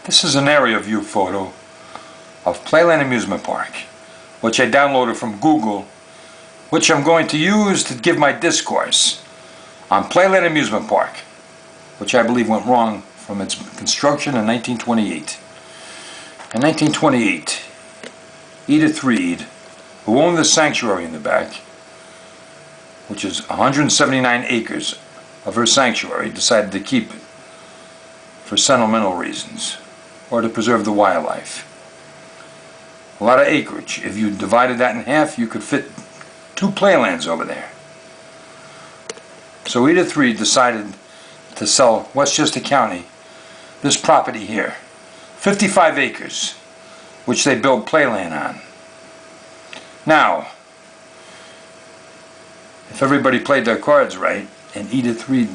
This is an area view photo of Playland Amusement Park, which I downloaded from Google, which I'm going to use to give my discourse on Playland Amusement Park, which I believe went wrong from its construction in 1928. In 1928, Edith Reed, who owned the sanctuary in the back, which is 179 acres of her sanctuary, decided to keep it for sentimental reasons or to preserve the wildlife. A lot of acreage. If you divided that in half, you could fit 2 playlands over there. So Edith Reed decided to sell Westchester County this property here, 55 acres, which they built playland on. Now, if everybody played their cards right, and Edith Reed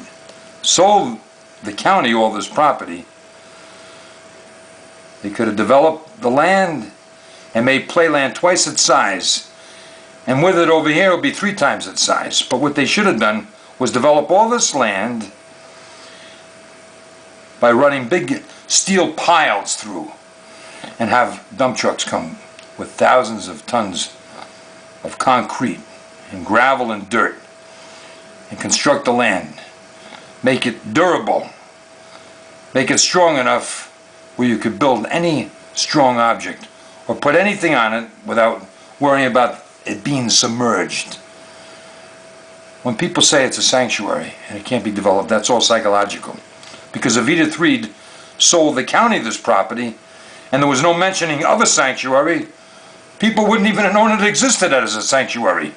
sold the county all this property, they could have developed the land and made playland twice its size, and with it over here it would be 3 times its size. But what they should have done was develop all this land by running big steel piles through and have dump trucks come with thousands of tons of concrete and gravel and dirt and construct the land, make it durable, make it strong enough where you could build any strong object or put anything on it without worrying about it being submerged. When people say it's a sanctuary and it can't be developed, that's all psychological. Because if Edith Reed sold the county this property and there was no mentioning of a sanctuary, people wouldn't even have known it existed as a sanctuary.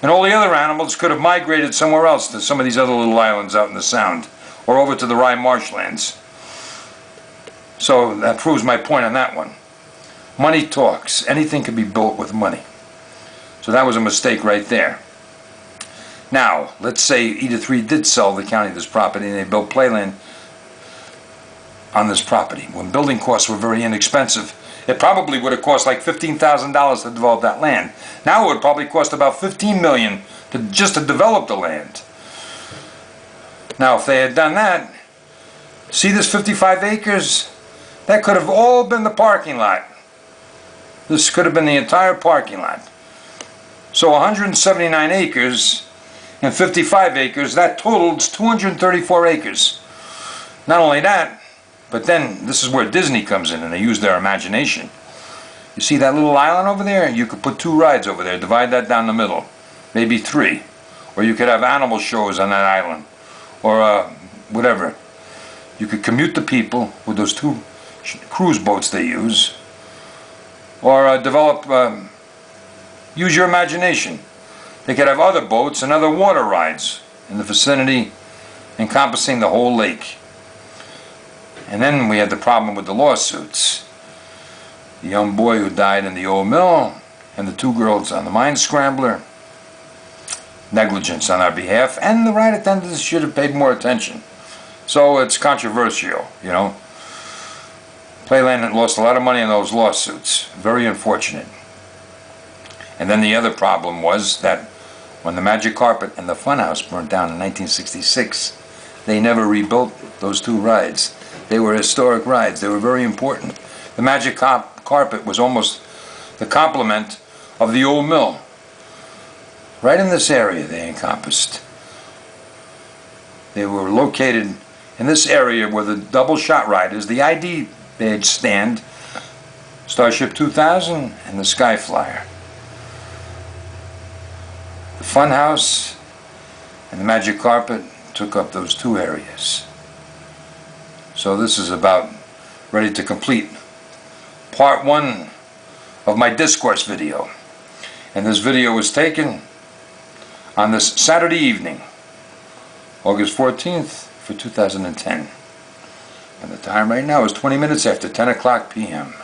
And all the other animals could have migrated somewhere else to some of these other little islands out in the Sound or over to the Rye marshlands. So that proves my point on that one. Money talks. Anything can be built with money. So that was a mistake right there. Now, let's say Edith Reed did sell the county this property and they built playland on this property. When building costs were very inexpensive, it probably would have cost like $15,000 to develop that land. Now it would probably cost about $15 million just to develop the land. Now, if they had done that, see this 55 acres? That could have all been the parking lot. This could have been the entire parking lot. So 179 acres and 55 acres, that totals 234 acres. Not only that, but then this is where Disney comes in and they use their imagination. You see that little island over there? You could put 2 rides over there, divide that down the middle, maybe 3. Or you could have animal shows on that island, or whatever. You could commute the people with those 2 cruise boats they use, or use your imagination. They could have other boats and other water rides in the vicinity encompassing the whole lake. And then we had the problem with the lawsuits. The young boy who died in the old mill and the 2 girls on the mine scrambler. Negligence on our behalf, and the ride attendants should have paid more attention. So it's controversial, you know. Playland lost a lot of money in those lawsuits. Very unfortunate. And then the other problem was that when the Magic Carpet and the Funhouse burned down in 1966, they never rebuilt those 2 rides. They were historic rides. They were very important. The Magic Carpet was almost the complement of the old mill. Right in this area they encompassed. They were located in this area where the double shot ride is, the ID badge stand, Starship 2000 and the Sky Flyer. The Funhouse and the Magic Carpet took up those 2 areas. So this is about ready to complete part 1 of my discourse video. And this video was taken on this Saturday evening, August 14th for 2010. And the time right now is 20 minutes after 10 o'clock p.m.